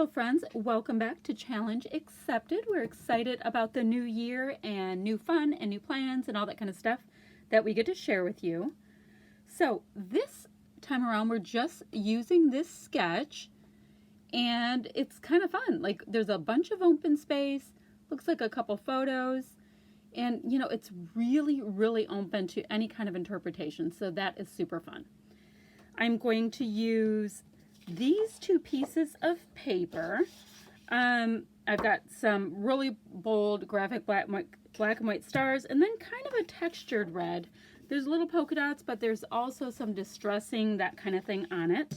Hello friends, welcome back to Challenge Accepted. We're excited about the new year and new fun and new plans and all that kind of stuff that we get to share with you. So this time around we're just using this sketch and it's kind of fun. Like there's a bunch of open space, looks like a couple photos, and it's really open to any kind of interpretation, so that is super fun. I'm going to use these two pieces of paper. I've got some really bold graphic black and white stars, and then kind of a textured red. There's little polka dots, but there's also some distressing, that kind of thing on it.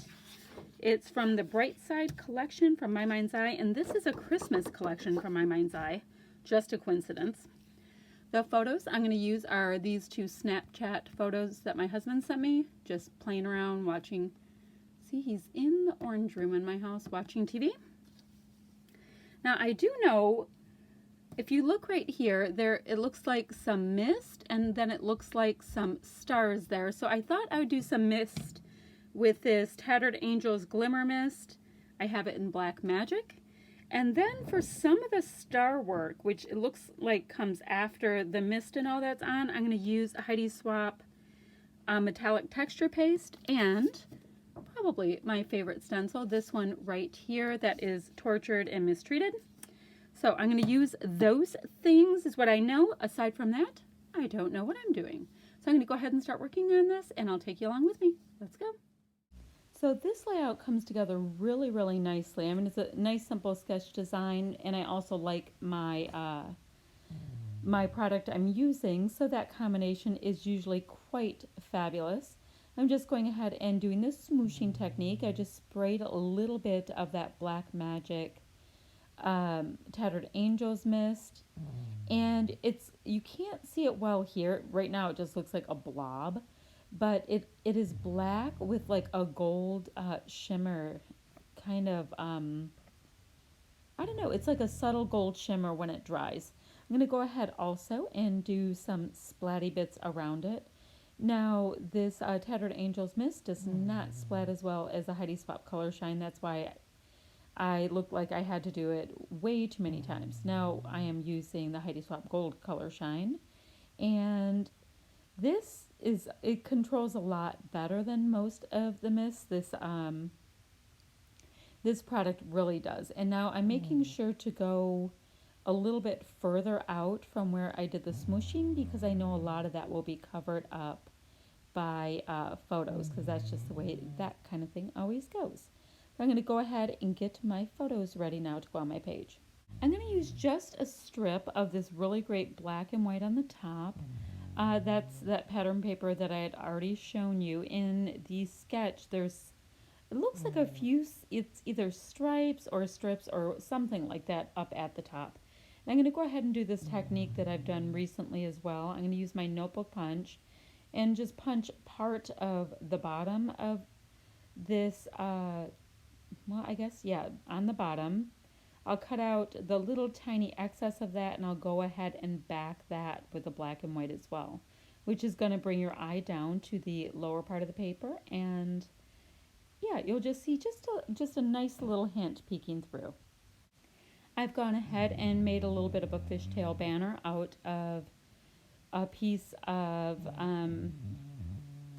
It's from the Bright Side collection from My Mind's Eye, and this is a Christmas collection from My Mind's Eye. Just a coincidence. The photos I'm going to use are these two Snapchat photos that my husband sent me, just playing around watching. See, he's in the orange room in my house watching TV. Now I do know, if you look right here, it looks like some mist, and then it looks like some stars there. So I thought I would do some mist with this Tattered Angels Glimmer Mist. I have it in Black Magic. And then for some of the star work, which it looks like comes after the mist and all that's on, I'm going to use a Heidi Swapp metallic texture paste and probably my favorite stencil, this one right here that is Tortured and Mistreated. So I'm going to use those things is what I know. Aside from that, I don't know what I'm doing. So I'm going to go ahead and start working on this, and I'll take you along with me. Let's go. So this layout comes together really nicely. I mean, it's a nice simple sketch design, and I also like my my product I'm using, so that combination is usually quite fabulous. I'm just going ahead and doing this smooshing technique. I just sprayed a little bit of that Black Magic Tattered Angels mist, and you can't see it well here. Right now it just looks like a blob, but it is black with like a gold shimmer, kind of, I don't know, it's like a subtle gold shimmer when it dries. I'm going to go ahead also and do some splatty bits around it. Now this Tattered Angels mist does not splat as well as the Heidi Swapp Color Shine. That's why I looked like I had to do it way too many times. Now I am using the Heidi Swapp Gold Color Shine, and it controls a lot better than most of the mists. This product really does. And now I'm making sure to go a little bit further out from where I did the smooshing, because I know a lot of that will be covered up by photos, because that's just the way that kind of thing always goes. So I'm going to go ahead and get my photos ready now to go on my page. I'm going to use just a strip of this really great black and white on the top. That's that pattern paper that I had already shown you in the sketch. It looks like a few, it's either stripes or strips or something like that up at the top. And I'm going to go ahead and do this technique that I've done recently as well. I'm going to use my notebook punch and just punch part of the bottom of this, well, I guess, yeah, on the bottom. I'll cut out the little tiny excess of that, and I'll go ahead and back that with the black and white as well, which is going to bring your eye down to the lower part of the paper, and yeah, you'll just see just a nice little hint peeking through. I've gone ahead and made a little bit of a fishtail banner out of a piece of,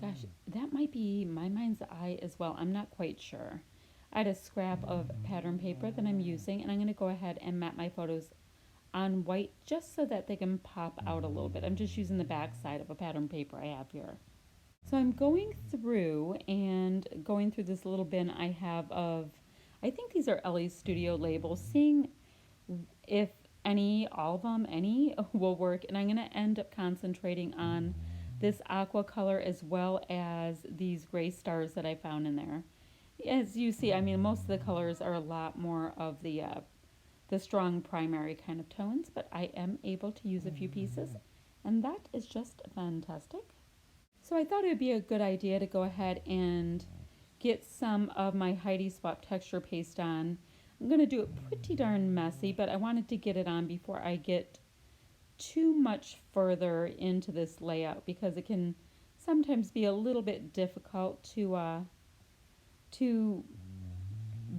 gosh, that might be My Mind's Eye as well. I'm not quite sure. I had a scrap of pattern paper that I'm using, and I'm going to go ahead and map my photos on white just so that they can pop out a little bit. I'm just using the back side of a pattern paper I have here. So I'm going through this little bin I have of, I think these are Ellie's Studio labels, seeing if all of them, will work. And I'm going to end up concentrating on this aqua color as well as these gray stars that I found in there. As you see, I mean, most of the colors are a lot more of the strong primary kind of tones, but I am able to use a few pieces, and that is just fantastic. So I thought it would be a good idea to go ahead and get some of my Heidi Swapp texture paste on. I'm going to do it pretty darn messy, but I wanted to get it on before I get too much further into this layout, because it can sometimes be a little bit difficult to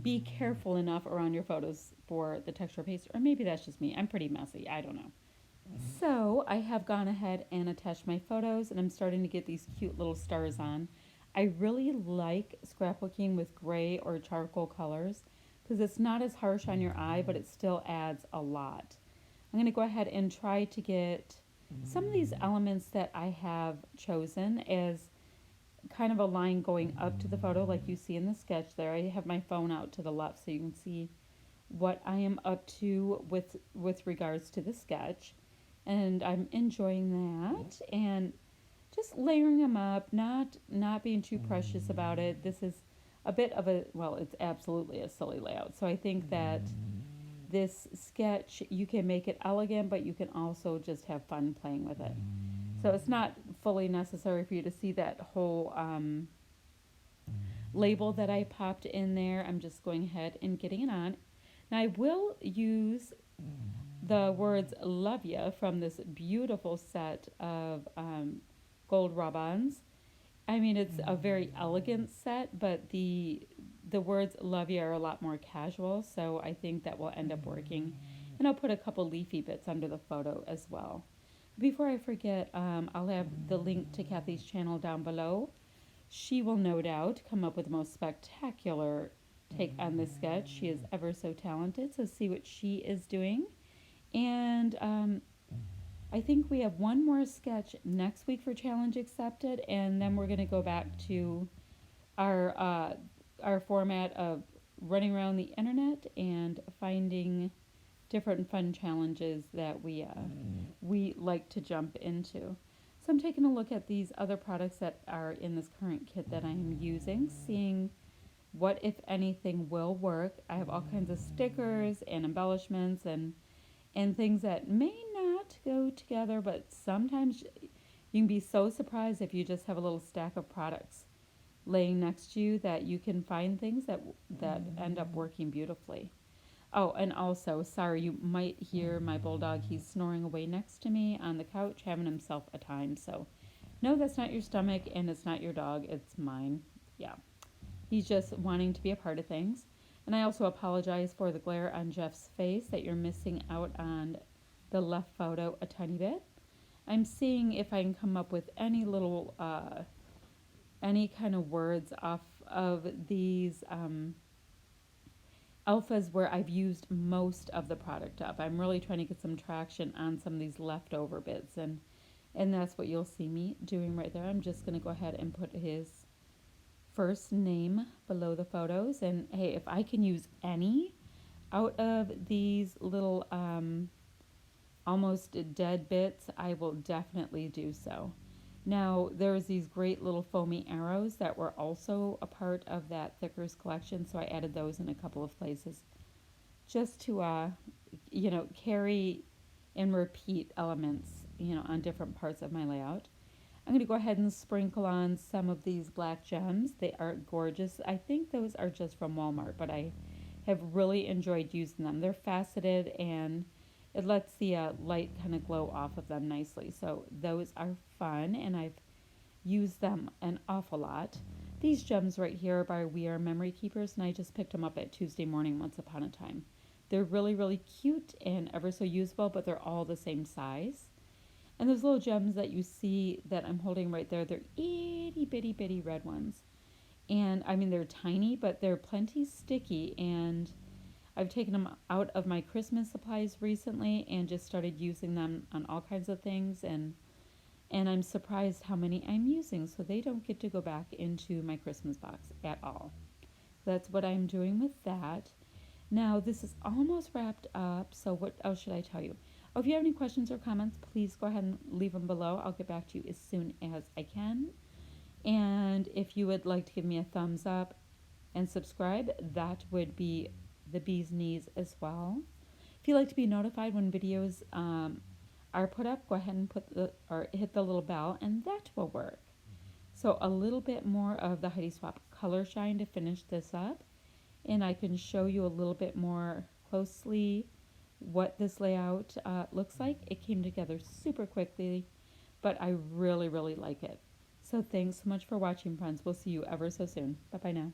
be careful enough around your photos for the texture paste, or maybe that's just me. I'm pretty messy. I don't know. So I have gone ahead and attached my photos, and I'm starting to get these cute little stars on. I really like scrapbooking with gray or charcoal colors because it's not as harsh on your eye, but it still adds a lot. I'm going to go ahead and try to get some of these elements that I have chosen as kind of a line going up to the photo like you see in the sketch there. I have my phone out to the left so you can see what I am up to with regards to the sketch, and I'm enjoying that and just layering them up, not being too precious about it. This is a bit of a, well, it's absolutely a silly layout. So I think that this sketch, you can make it elegant, but you can also just have fun playing with it. So it's not fully necessary for you to see that whole label that I popped in there. I'm just going ahead and getting it on. Now I will use the words love ya from this beautiful set of gold rub-ons. I mean, it's a very elegant set, but the words love ya are a lot more casual, so I think that will end up working. And I'll put a couple leafy bits under the photo as well. Before I forget, I'll have the link to Kathy's channel down below. She will no doubt come up with the most spectacular take on this sketch. She is ever so talented, so see what she is doing. And I think we have one more sketch next week for Challenge Accepted, and then we're going to go back to our format of running around the internet and finding different fun challenges that we like to jump into. So I'm taking a look at these other products that are in this current kit that I'm using, seeing what, if anything, will work. I have all kinds of stickers and embellishments and things that may not go together, but sometimes you can be so surprised if you just have a little stack of products laying next to you that you can find things that end up working beautifully. Oh, and also, sorry, you might hear my bulldog. He's snoring away next to me on the couch, having himself a time. So, no, that's not your stomach, and it's not your dog. It's mine. Yeah. He's just wanting to be a part of things. And I also apologize for the glare on Jeff's face that you're missing out on the left photo a tiny bit. I'm seeing if I can come up with any little, any kind of words off of these alphas where I've used most of the product up. I'm really trying to get some traction on some of these leftover bits, and that's what you'll see me doing right there. I'm just going to go ahead and put his first name below the photos, and hey, if I can use any out of these little almost dead bits, I will definitely do so. Now, there's these great little foamy arrows that were also a part of that Thickers collection, so I added those in a couple of places just to, carry and repeat elements, on different parts of my layout. I'm going to go ahead and sprinkle on some of these black gems. They are gorgeous. I think those are just from Walmart, but I have really enjoyed using them. They're faceted, and it lets the light kind of glow off of them nicely. So those are fun, and I've used them an awful lot. These gems right here are by We Are Memory Keepers, and I just picked them up at Tuesday morning once upon a time. They're really, really cute and ever so usable, but they're all the same size. And those little gems that you see that I'm holding right there, they're itty bitty bitty red ones. And I mean, they're tiny, but they're plenty sticky, and I've taken them out of my Christmas supplies recently and just started using them on all kinds of things, and I'm surprised how many I'm using, so they don't get to go back into my Christmas box at all. So that's what I'm doing with that. Now, this is almost wrapped up, so what else should I tell you? Oh, if you have any questions or comments, please go ahead and leave them below. I'll get back to you as soon as I can. And if you would like to give me a thumbs up and subscribe, that would be the bee's knees as well. If you'd like to be notified when videos are put up, go ahead and hit the little bell, and that will work. So a little bit more of the Heidi Swap Color Shine to finish this up, and I can show you a little bit more closely what this layout looks like. It came together super quickly, but I really, really like it. So thanks so much for watching, friends. We'll see you ever so soon. Bye-bye now.